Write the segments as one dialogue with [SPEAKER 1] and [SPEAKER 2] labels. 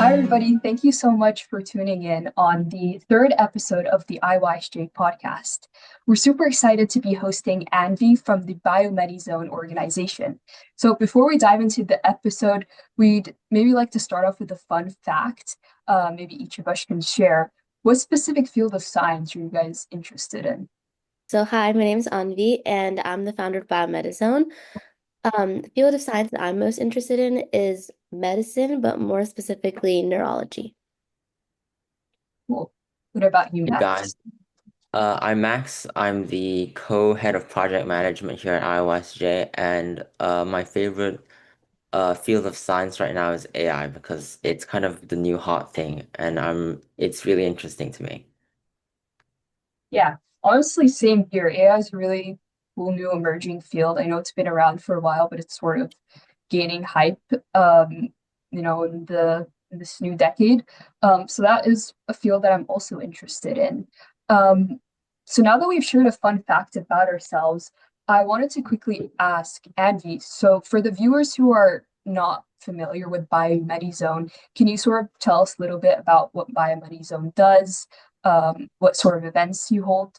[SPEAKER 1] Hi, everybody. Thank you so much for tuning in on the third episode of the IYSJ Podcast. We're super excited to be hosting Anvi from the BioMedizone organization. So, before we dive into the episode, we'd maybe like to start off with a fun fact. Maybe each of us can share. What specific field of science are you guys interested in?
[SPEAKER 2] Hi, my name is Anvi, and I'm the founder of BioMedizone. The field of science that I'm most interested in is medicine, but more specifically neurology.
[SPEAKER 1] Cool. What about you,
[SPEAKER 3] Hey guys,
[SPEAKER 1] Max?
[SPEAKER 3] I'm Max. I'm the co-head of project management here at IYSJ, and my favorite field of science right now is AI because it's kind of the new hot thing, and it's really interesting to me.
[SPEAKER 1] Yeah, honestly, same here. AI is a really cool new emerging field. I know it's been around for a while, but it's sort of gaining hype, in this new decade. So that is a field that I'm also interested in. Um, so now that we've shared a fun fact about ourselves, I wanted to quickly ask Anvi. So for the viewers who are not familiar with BioMedizone, can you sort of tell us a little bit about what BioMedizone does, what sort of events you hold?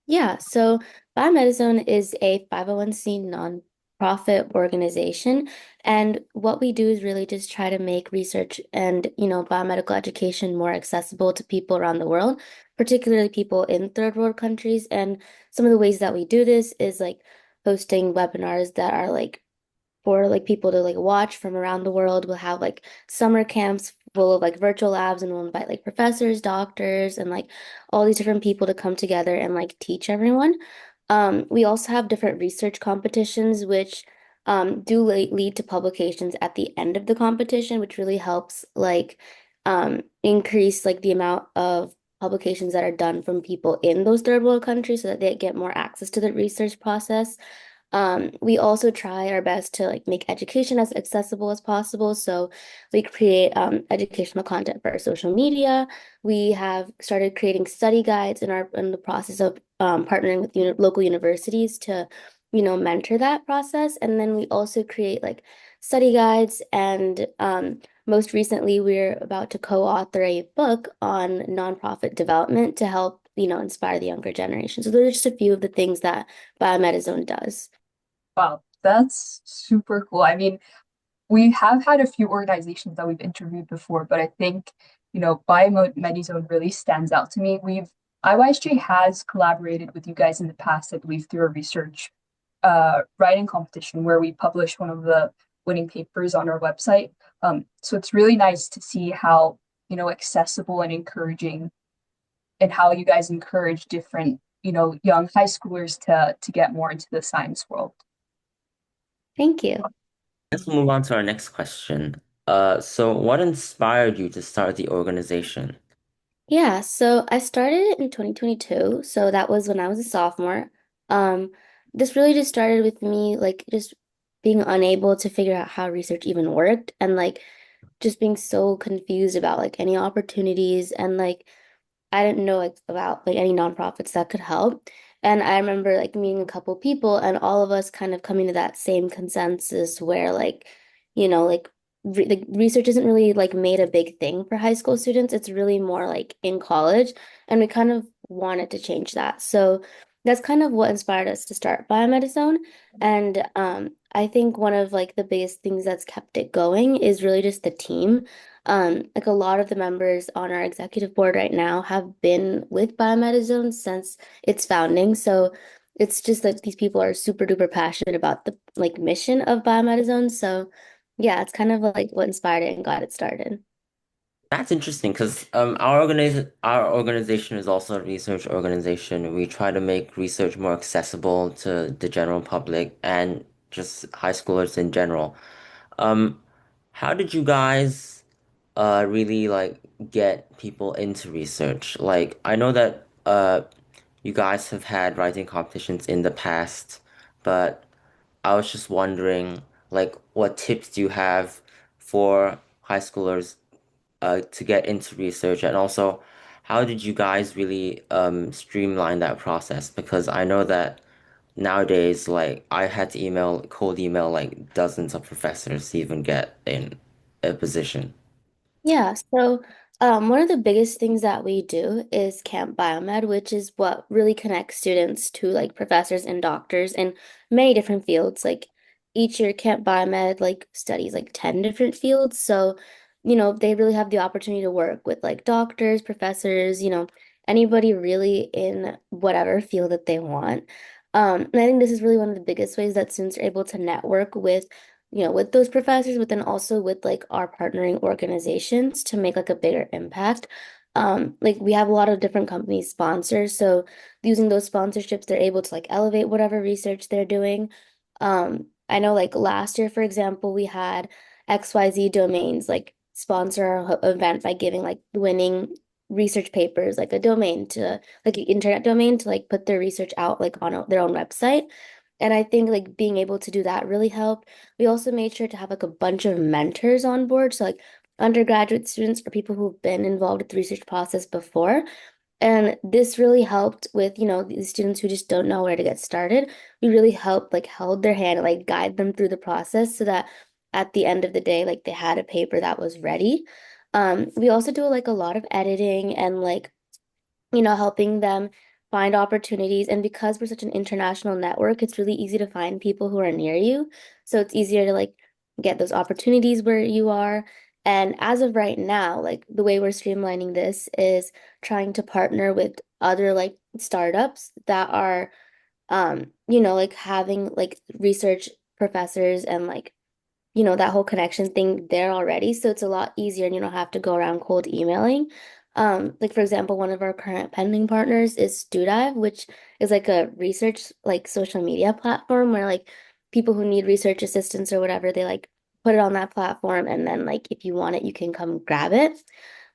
[SPEAKER 2] Yeah, so BioMedizone is a 501c nonprofit organization, and what we do is really just try to make research and, biomedical education more accessible to people around the world, particularly people in third world countries. And some of the ways that we do this is like hosting webinars that are like for like people to like watch from around the world. We'll have like summer camps full of like virtual labs, and we'll invite like professors, doctors, and like all these different people to come together and like teach everyone. We also have different research competitions, which do lead to publications at the end of the competition, which really helps like increase like the amount of publications that are done from people in those third world countries so that they get more access to the research process. We also try our best to like make education as accessible as possible. So we create educational content for our social media. We have started creating study guides in the process of partnering with local universities to, mentor that process. And then we also create like study guides. And most recently, we're about to co-author a book on nonprofit development to help, inspire the younger generation. So those are just a few of the things that BioMedizone does.
[SPEAKER 1] Wow, that's super cool. I mean, we have had a few organizations that we've interviewed before, but I think, BioMedizone really stands out to me. IYSJ has collaborated with you guys in the past, I believe, through a research writing competition where we published one of the winning papers on our website. So it's really nice to see how, accessible and encouraging and how you guys encourage different, young high schoolers to get more into the science world.
[SPEAKER 2] Thank you.
[SPEAKER 3] Let's move on to our next question. So what inspired you to start the organization?
[SPEAKER 2] Yeah, so I started in 2022. So that was when I was a sophomore. Um, this really just started with me like just being unable to figure out how research even worked and like just being so confused about like any opportunities and like I didn't know like about like any nonprofits that could help. And I remember like meeting a couple people and all of us kind of coming to that same consensus where like, like research isn't really like made a big thing for high school students. It's really more like in college. And we kind of wanted to change that. So that's kind of what inspired us to start Biomedizone. And I think one of like the biggest things that's kept it going is really just the team. Like a lot of the members on our executive board right now have been with BioMedizone since its founding. So it's just that these people are super duper passionate about the like mission of BioMedizone. So yeah, it's kind of like what inspired it and got it started.
[SPEAKER 3] That's interesting because our organization is also a research organization. We try to make research more accessible to the general public and just high schoolers in general. Um, how did you guys really like get people into research? Like I know that you guys have had writing competitions in the past, but I was just wondering like what tips do you have for high schoolers to get into research, and also how did you guys really streamline that process? Because I know that nowadays, like I had to cold email like dozens of professors to even get in a position.
[SPEAKER 2] Yeah, so one of the biggest things that we do is Camp Biomed, which is what really connects students to like professors and doctors in many different fields. Like each year, Camp Biomed like studies like 10 different fields. So, they really have the opportunity to work with like doctors, professors, anybody really in whatever field that they want. And I think this is really one of the biggest ways that students are able to network with those professors, but then also with like our partnering organizations to make like a bigger impact. Like we have a lot of different companies sponsors, so using those sponsorships, they're able to like elevate whatever research they're doing. I know like last year, for example, we had XYZ domains like sponsor our event by giving like winning research papers like a domain to like an internet domain to like put their research out like on their own website. And I think like being able to do that really helped. We also made sure to have like a bunch of mentors on board. So like undergraduate students or people who've been involved with the research process before. And this really helped with, these students who just don't know where to get started. We really helped like held their hand, like guide them through the process so that at the end of the day, like they had a paper that was ready. We also do like a lot of editing and like helping them find opportunities. And because we're such an international network, it's really easy to find people who are near you. So it's easier to like get those opportunities where you are. And as of right now, like the way we're streamlining this is trying to partner with other like startups that are like having like research professors and like that whole connection thing there already. So it's a lot easier and you don't have to go around cold emailing. Like for example, one of our current pending partners is StuDive, which is like a research like social media platform where like people who need research assistance or whatever, they like put it on that platform and then like if you want it, you can come grab it.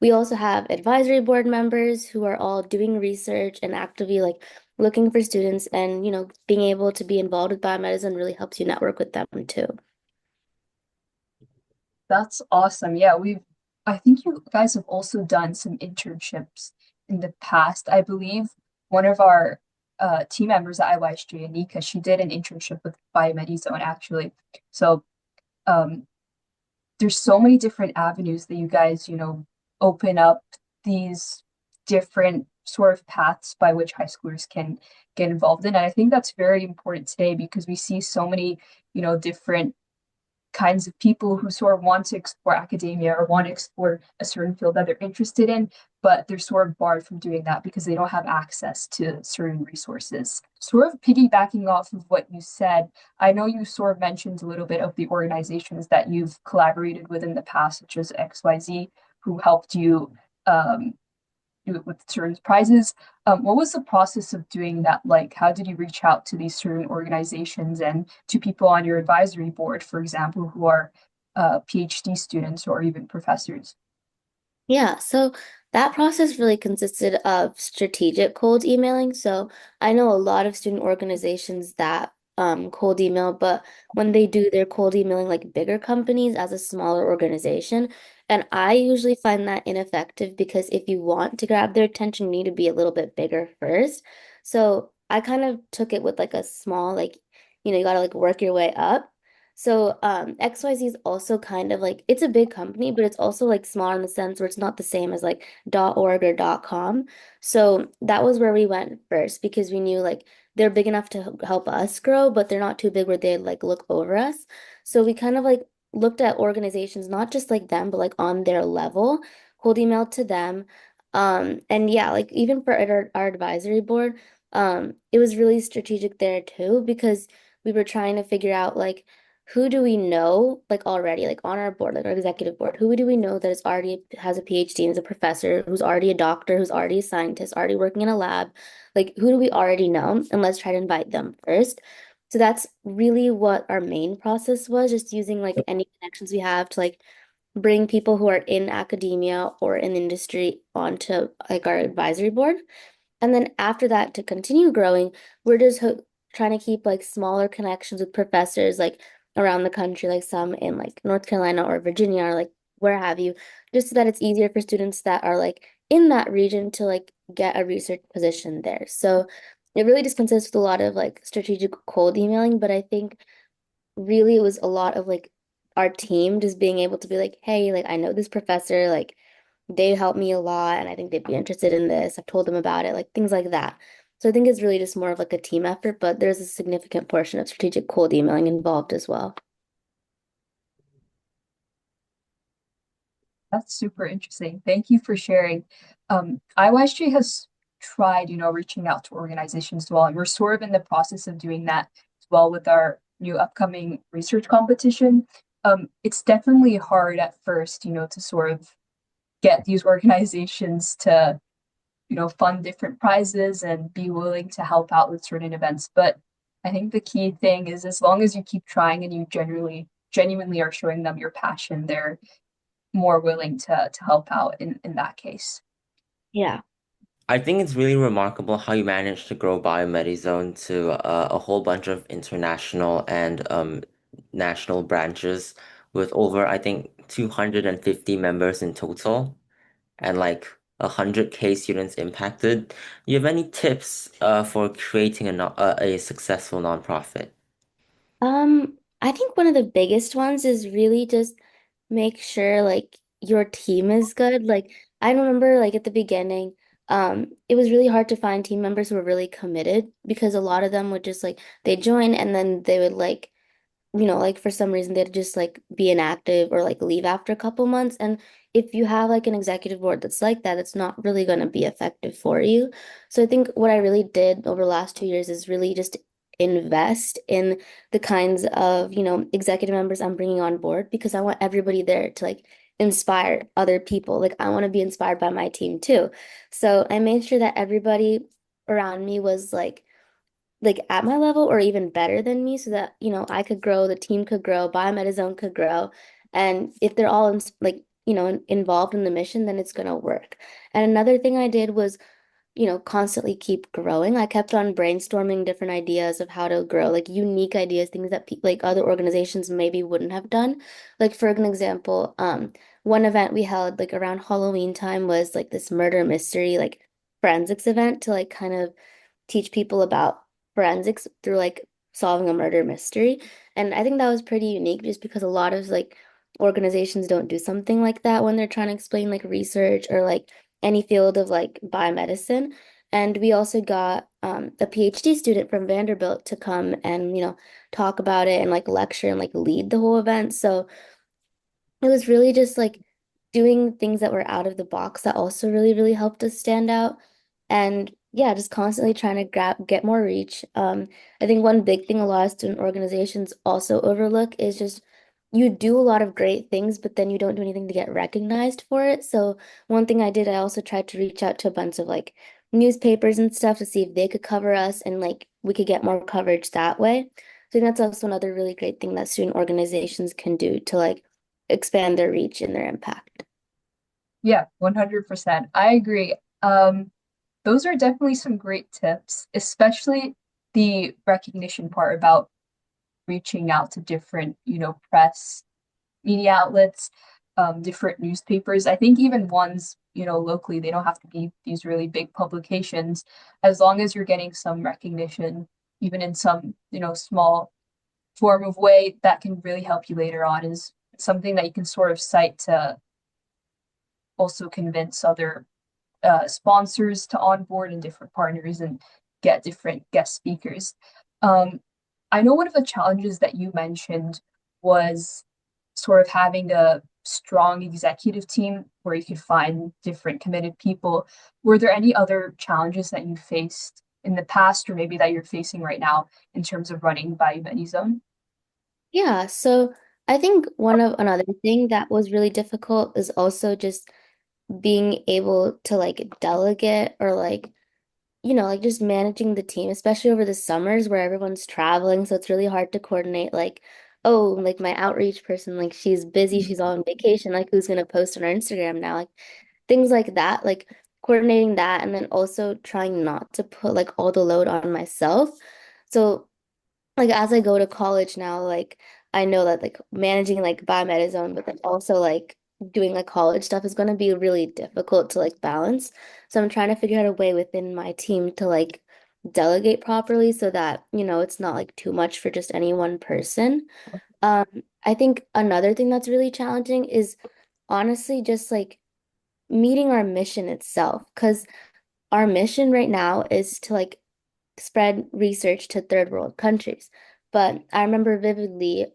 [SPEAKER 2] We also have advisory board members who are all doing research and actively like looking for students and being able to be involved with biomedicine really helps you network with them too.
[SPEAKER 1] That's awesome. Yeah, I think you guys have also done some internships in the past. I believe one of our team members at IYSJ, Anika, she did an internship with BioMedizone actually. So um, there's so many different avenues that you guys, open up these different sort of paths by which high schoolers can get involved in. And I think that's very important today because we see so many, different kinds of people who sort of want to explore academia or want to explore a certain field that they're interested in, but they're sort of barred from doing that because they don't have access to certain resources. Sort of piggybacking off of what you said, I know you sort of mentioned a little bit of the organizations that you've collaborated with in the past, such as XYZ, who helped you um, with certain prizes. What was the process of doing that like? How did you reach out to these certain organizations and to people on your advisory board, for example, who are PhD students or even professors?
[SPEAKER 2] Yeah, so that process really consisted of strategic cold emailing. So I know a lot of student organizations that cold email, but when they do, they're cold emailing like bigger companies as a smaller organization. And I usually find that ineffective because if you want to grab their attention, you need to be a little bit bigger first. So I kind of took it with like a small, like, you gotta like work your way up. So XYZ is also kind of like it's a big company, but it's also like smaller in the sense where it's not the same as like .org or .com. So that was where we went first because we knew like they're big enough to help us grow, but they're not too big where they like look over us. So we kind of like looked at organizations, not just like them, but like on their level, cold emailed to them. And yeah, like even for our advisory board, it was really strategic there too because we were trying to figure out like who do we know like already like on our board like our executive board who do we know that is already has a PhD and is a professor who's already a doctor who's already a scientist already working in a lab like who do we already know and let's try to invite them first. So that's really what our main process was, just using like any connections we have to like bring people who are in academia or in industry onto like our advisory board. And then after that, to continue growing, we're just trying to keep like smaller connections with professors like around the country, like some in like North Carolina or Virginia or like where have you, just so that it's easier for students that are like in that region to like get a research position there. So it really just consists with a lot of like strategic cold emailing, but I think really it was a lot of like our team just being able to be like, hey, like I know this professor, like they helped me a lot and I think they'd be interested in this. I've told them about it, like things like that. So I think it's really just more of like a team effort, but there's a significant portion of strategic cold emailing involved as well.
[SPEAKER 1] That's super interesting. Thank you for sharing. IYSJ has tried, reaching out to organizations as well, and we're sort of in the process of doing that as well with our new upcoming research competition. It's definitely hard at first, to sort of get these organizations to, fund different prizes and be willing to help out with certain events. But I think the key thing is as long as you keep trying and you genuinely are showing them your passion, they're more willing to help out in that case.
[SPEAKER 2] Yeah.
[SPEAKER 3] I think it's really remarkable how you managed to grow BioMedizone to a whole bunch of international and national branches with over, I think, 250 members in total and like 100K students impacted. Do you have any tips for creating a successful nonprofit?
[SPEAKER 2] I think one of the biggest ones is really just make sure like your team is good. Like I remember like at the beginning, it was really hard to find team members who were really committed because a lot of them would just like they join and then they would like like for some reason they'd just like be inactive or like leave after a couple months. And if you have like an executive board that's like that, it's not really going to be effective for you. So I think what I really did over the last 2 years is really just invest in the kinds of, executive members I'm bringing on board because I want everybody there to like inspire other people. Like I want to be inspired by my team too. So I made sure that everybody around me was like at my level or even better than me so that, I could grow, the team could grow, BioMedizone could grow. And if they're all like, involved in the mission, then it's going to work. And another thing I did was, constantly keep growing. I kept on brainstorming different ideas of how to grow, like unique ideas, things that like other organizations maybe wouldn't have done. Like for an example, one event we held like around Halloween time was like this murder mystery, like forensics event to like kind of teach people about forensics through like solving a murder mystery. And I think that was pretty unique just because a lot of like organizations don't do something like that when they're trying to explain like research or like any field of like biomedicine. And we also got a PhD student from Vanderbilt to come and, talk about it and like lecture and like lead the whole event. So it was really just like doing things that were out of the box that also really, really helped us stand out. And yeah, just constantly trying to get more reach. I think one big thing a lot of student organizations also overlook is just you do a lot of great things, but then you don't do anything to get recognized for it. So one thing I did, I also tried to reach out to a bunch of like newspapers and stuff to see if they could cover us and like we could get more coverage that way. So I think that's also another really great thing that student organizations can do to like expand their reach and their impact.
[SPEAKER 1] Yeah, 100%. I agree. Those are definitely some great tips, especially the recognition part about reaching out to different, press media outlets, different newspapers. I think even ones, locally, they don't have to be these really big publications. As long as you're getting some recognition, even in some, small form of way, that can really help you later on is something that you can sort of cite to also convince other sponsors to onboard and different partners and get different guest speakers. Um, I know one of the challenges that you mentioned was sort of having a strong executive team where you could find different committed people. Were there any other challenges that you faced in the past or maybe that you're facing right now in terms of running BioMedizone?
[SPEAKER 2] Yeah, so I think one of another thing that was really difficult is also just being able to like delegate or like like just managing the team, especially over the summers where everyone's traveling. So it's really hard to coordinate, like, oh, like my outreach person, like she's busy, she's on vacation, like who's gonna post on our Instagram now? Like things like that, like coordinating that, and then also trying not to put like all the load on myself. So like as I go to college now, like I know that like managing like biomedicine, but then also like doing like college stuff is going to be really difficult to like balance. So I'm trying to figure out a way within my team to like delegate properly so that, it's not like too much for just any one person. Um, I think another thing that's really challenging is honestly just like meeting our mission itself. Because our mission right now is to like spread research to third world countries. But I remember vividly,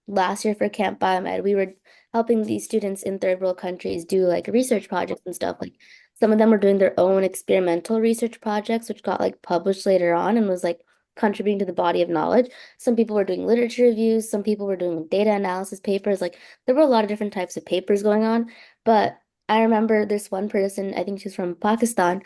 [SPEAKER 2] last year for Camp Biomed, we were helping these students in third world countries do like research projects and stuff. Like some of them were doing their own experimental research projects, which got like published later on and was like contributing to the body of knowledge. Some people were doing literature reviews, some people were doing data analysis papers. Like there were a lot of different types of papers going on. But I remember this one person, I think she's from Pakistan.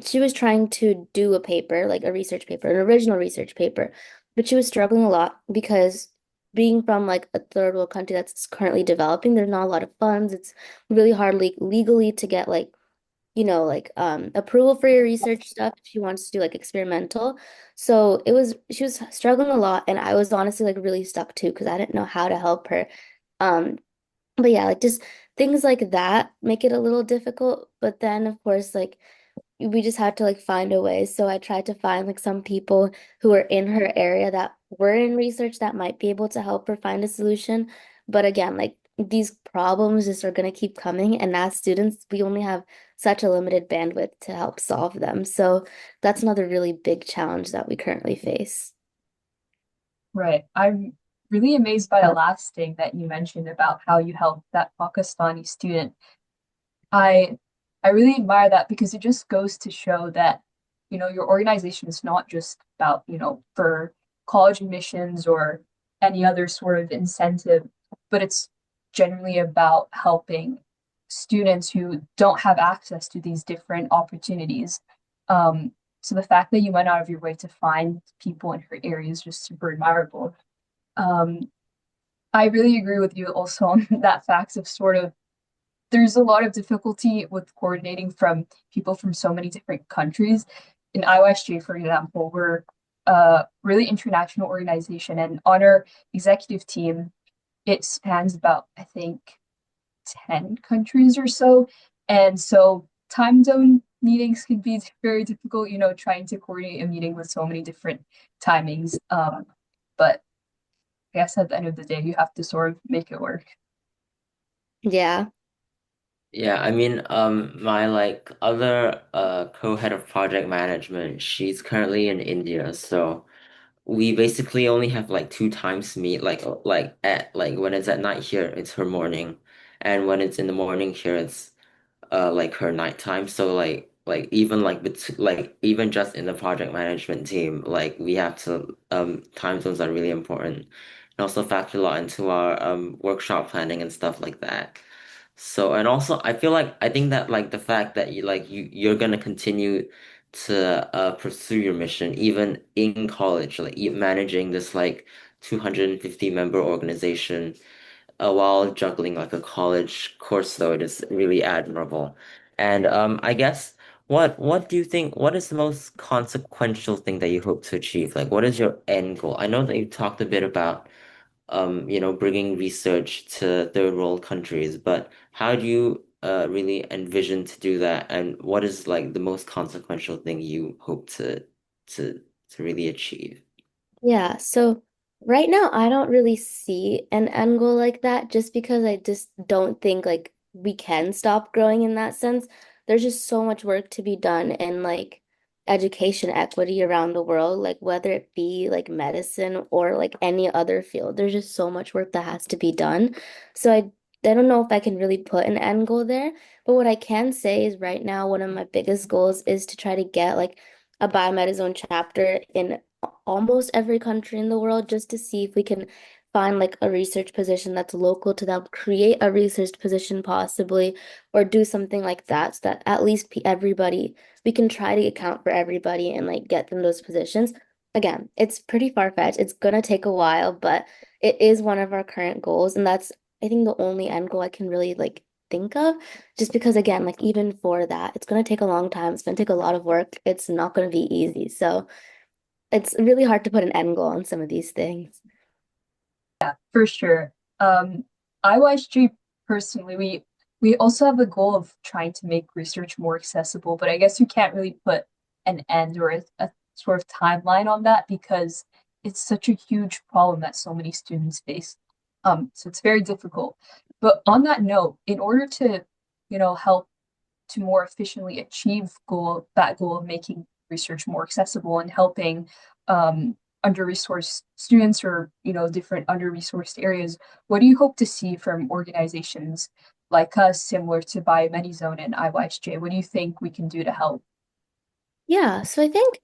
[SPEAKER 2] She was trying to do a paper, like a research paper, an original research paper, but she was struggling a lot because being from like a third world country that's currently developing, there's not a lot of funds. It's really hard legally to get like, like approval for your research stuff if she wants to do like experimental. So she was struggling a lot, and I was honestly like really stuck too because I didn't know how to help her. Um, but yeah, like just things like that make it a little difficult. But then of course, like we just had to like find a way. So I tried to find like some people who were in her area that were in research that might be able to help her find a solution. But again, like these problems just are going to keep coming. And as students, we only have such a limited bandwidth to help solve them. So that's another really big challenge that we currently face.
[SPEAKER 1] Right. I'm really amazed by the last thing that you mentioned about how you helped that Pakistani student. I I really admire that because it just goes to show that, your organization is not just about, for college admissions or any other sort of incentive, but it's generally about helping students who don't have access to these different opportunities. So the fact that you went out of your way to find people in her area is just super admirable. Um, I really agree with you also on that fact of sort of there's a lot of difficulty with coordinating from people from so many different countries. In IYSJ, for example, we're a really international organization, and on our executive team, it spans about, I think, 10 countries or so. And so time zone meetings can be very difficult, trying to coordinate a meeting with so many different timings. But I guess at the end of the day, you have to sort of make it work.
[SPEAKER 2] Yeah.
[SPEAKER 3] Yeah, I mean, my like other co-head of project management, she's currently in India, so we basically only have like two times to meet, like at like when it's at night here, it's her morning, and when it's in the morning here, it's like her nighttime. So like even like like even just in the project management team, like we have to time zones are really important, and also factor a lot into our workshop planning and stuff like that. So, and also I think that like the fact that you're gonna continue to pursue your mission even in college, like managing this like 250 member organization while juggling like a college course load is really admirable. And I guess what do you think, what is the most consequential thing that you hope to achieve? Like what is your end goal? I know that you talked a bit about bringing research to third world countries, but how do you really envision to do that? And what is like the most consequential thing you hope to to really achieve?
[SPEAKER 2] Yeah, so right now I don't really see an end goal like that just because I just don't think like we can stop growing in that sense. There's just so much work to be done in like education equity around the world, like whether it be like medicine or like any other field. There's just so much work that has to be done. So I don't know if I can really put an end goal there, but what I can say is right now one of my biggest goals is to try to get like a biomedicine chapter in almost every country in the world just to see if we can find like a research position that's local to them, create a research position possibly, or do something like that so that at least everybody, we can try to account for everybody and like get them those positions. Again, it's pretty far-fetched. It's gonna take a while, but it is one of our current goals, and that's I think the only end goal I can really like think of, just because again, like even for that, it's gonna take a long time. It's gonna take a lot of work. It's not gonna be easy. So it's really hard to put an end goal on some of these things.
[SPEAKER 1] For sure. IYSG personally, we also have the goal of trying to make research more accessible, but I guess you can't really put an end or a sort of timeline on that because it's such a huge problem that so many students face. So it's very difficult. But on that note, in order to, help to more efficiently achieve that goal of making research more accessible and helping under-resourced students or, different under-resourced areas, what do you hope to see from organizations like us, similar to BioMedizone and IYSJ? What do you think we can do to help?
[SPEAKER 2] Yeah, so I think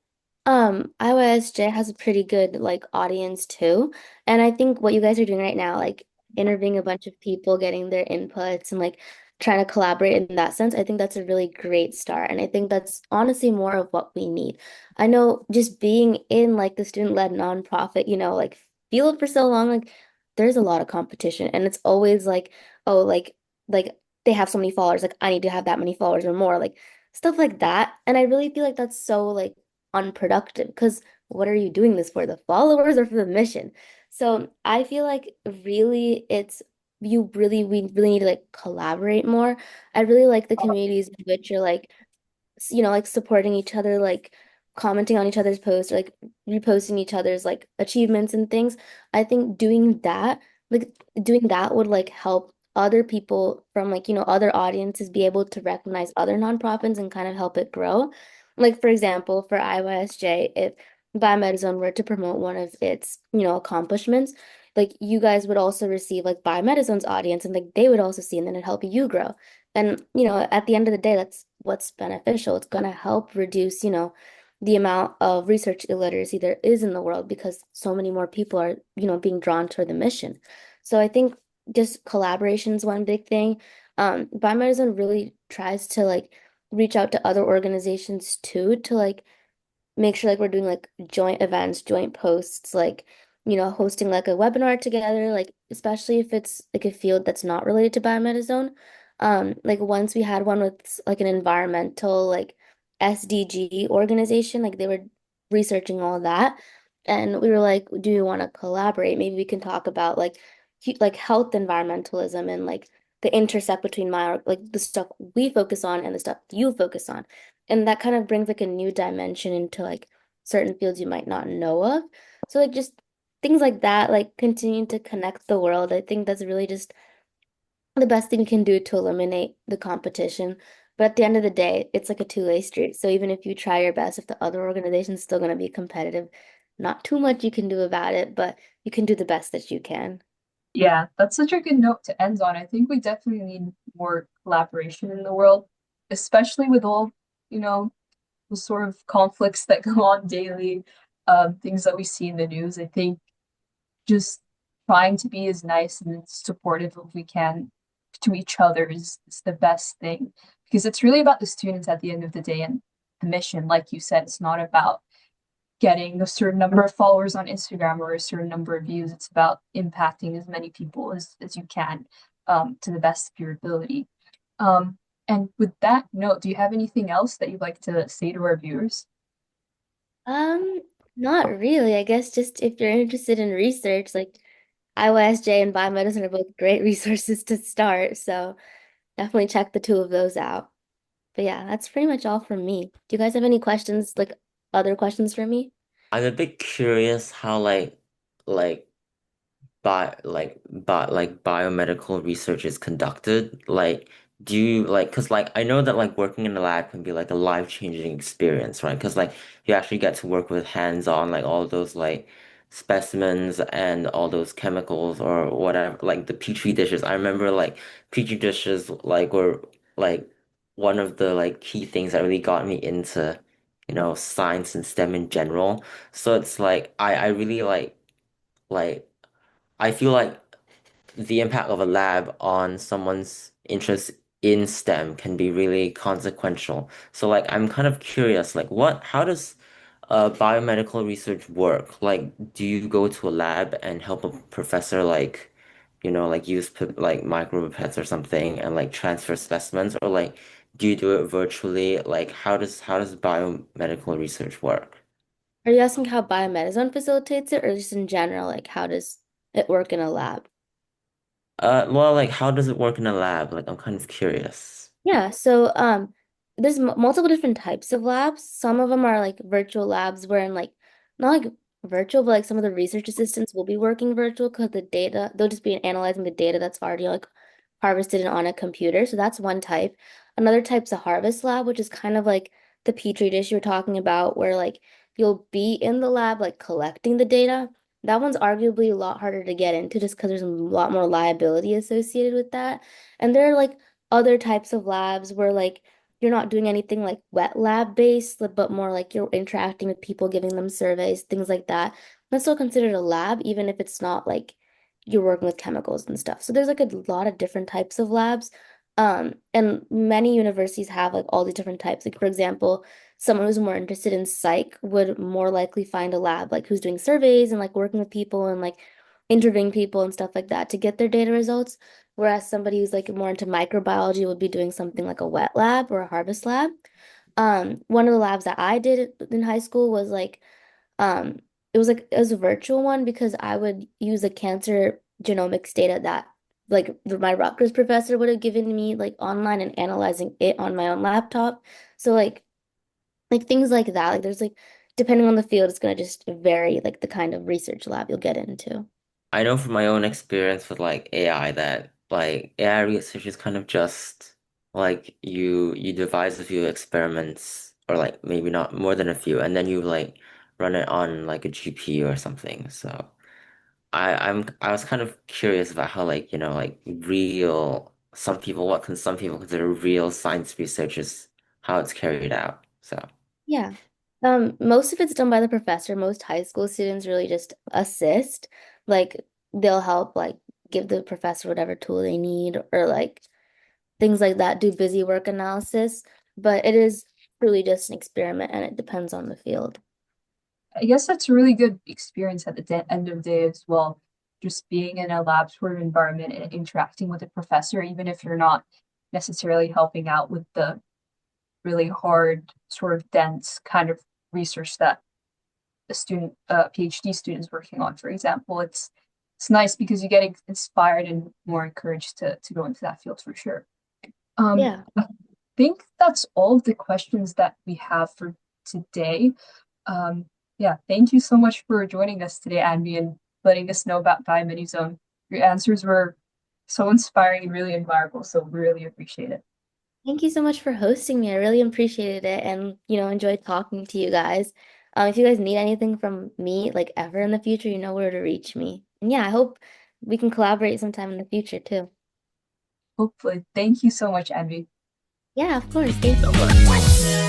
[SPEAKER 2] IYSJ has a pretty good like audience too. And I think what you guys are doing right now, like interviewing a bunch of people, getting their inputs and like trying to collaborate in that sense, I think that's a really great start. And I think that's honestly more of what we need. I know just being in like the student-led nonprofit, like field for so long, like there's a lot of competition. And it's always like, oh, like they have so many followers, like I need to have that many followers or more. Like stuff like that. And I really feel like that's so like unproductive because what are you doing this for? The followers or for the mission? So I feel like really we really need to like collaborate more. I really like the communities in which you're like like supporting each other, like commenting on each other's posts, or like reposting each other's like achievements and things. I think like doing that would like help other people from like, other audiences be able to recognize other nonprofits and kind of help it grow. Like for example, for IYSJ, if Biomedizone were to promote one of its, accomplishments, like you guys would also receive like Biomedizone's audience and like they would also see and then it'd help you grow. And, at the end of the day, that's what's beneficial. It's going to help reduce, the amount of research illiteracy there is in the world because so many more people are, being drawn toward the mission. So I think just collaboration is one big thing. Biomedicine really tries to like reach out to other organizations too to like make sure like we're doing like joint events, joint posts, like, hosting like a webinar together, like especially if it's like a field that's not related to biomedicine. Like once we had one with like an environmental like SDG organization, like they were researching all that. And we were like, do you want to collaborate? Maybe we can talk about like like health environmentalism and like the intersect between my like the stuff we focus on and the stuff you focus on. And that kind of brings like a new dimension into like certain fields you might not know of. So like just things like that, like continuing to connect the world. I think that's really just the best thing you can do to eliminate the competition. But at the end of the day, it's like a two-way street. So even if you try your best, if the other organization's still going to be competitive, not too much you can do about it, but you can do the best that you can.
[SPEAKER 1] Yeah, that's such a good note to end on. I think we definitely need more collaboration in the world, especially with all, you know, the sort of conflicts that go on daily, things that we see in the news. I think just trying to be as nice and supportive as we can to each other is the best thing because it's really about the students at the end of the day and the mission. Like you said, it's not about getting a certain number of followers on Instagram or a certain number of views. It's about impacting as many people as you can to the best of your ability. Um, and with that note, do you have anything else that you'd like to say to our viewers?
[SPEAKER 2] Um, Not really. I guess just if you're interested in research, like IYSJ and biomedicine are both great resources to start. So definitely check the two of those out. But yeah, that's pretty much all from me. Do you guys have any questions, like other questions for me?
[SPEAKER 3] I'm a bit curious how like biomedical research is conducted. Like, do you like, because like I know that like working in a lab can be like a life-changing experience, right? Because like you actually get to work with hands-on like all those like specimens and all those chemicals or whatever, like the petri dishes. I remember like petri dishes like were like one of the like key things that really got me into, science and STEM in general. So it's like I really like I feel like the impact of a lab on someone's interest in STEM can be really consequential. So like I'm kind of curious, like how does biomedical research work? Like do you go to a lab and help a professor like, like use like micropipettes or something and like transfer specimens or like do you do it virtually? Like how does biomedical research work?
[SPEAKER 2] Are you asking how biomedicine facilitates it, or just in general, like how does it work in a lab?
[SPEAKER 3] Well, like how does it work in a lab? Like I'm kind of curious.
[SPEAKER 2] Yeah, so there's multiple different types of labs. Some of them are like virtual labs wherein like not like virtual, but like some of the research assistants will be working virtual because the data, they'll just be analyzing the data that's already like harvested and on a computer. So that's one type. Another type's a harvest lab, which is kind of like the petri dish you're talking about, where like you'll be in the lab like collecting the data. That one's arguably a lot harder to get into just because there's a lot more liability associated with that. And there are like other types of labs where like you're not doing anything like wet lab based, but more like you're interacting with people, giving them surveys, things like that. That's still considered a lab, even if it's not like you're working with chemicals and stuff. So there's like a lot of different types of labs. And many universities have like all these different types. Like for example, someone who's more interested in psych would more likely find a lab like who's doing surveys and like working with people and like interviewing people and stuff like that to get their data results. Whereas somebody who's like more into microbiology would be doing something like a wet lab or a harvest lab. One of the labs that I did in high school was um, it was a virtual one because I would use the cancer genomics data that like my Rutgers professor would have given me like online and analyzing it on my own laptop. So like things like that. Like there's like depending on the field, it's gonna just vary like the kind of research lab you'll get into.
[SPEAKER 3] I know from my own experience with like AI that like AI research is kind of just like you devise a few experiments or like maybe not more than a few and then you like run it on like a GPU or something. So I was kind of curious about how like like real some people consider real science research is how it's carried out. So
[SPEAKER 2] Yeah. Most of it's done by the professor. Most high school students really just assist. Like they'll help like give the professor whatever tool they need or like things like that, do busy work analysis. But it is truly just an experiment and it depends on the field.
[SPEAKER 1] I guess that's a really good experience at the end of the day as well. Just being in a lab sort of environment and interacting with a professor, even if you're not necessarily helping out with the really hard, sort of dense kind of research that a PhD student is working on, for example. It's nice because you get inspired and more encouraged to go into that field for sure.
[SPEAKER 2] Yeah.
[SPEAKER 1] I think that's all of the questions that we have for today. Yeah, thank you so much for joining us today, Anvi, and letting us know about BioMedizone. Your answers were so inspiring and really admirable, so we really appreciate it.
[SPEAKER 2] Thank you so much for hosting me. I really appreciated it and, enjoyed talking to you guys. If you guys need anything from me, like ever in the future, you know where to reach me. And yeah, I hope we can collaborate sometime in the future too.
[SPEAKER 1] Hopefully. Thank you so much, Anvi.
[SPEAKER 2] Yeah, of course. Thank you so much.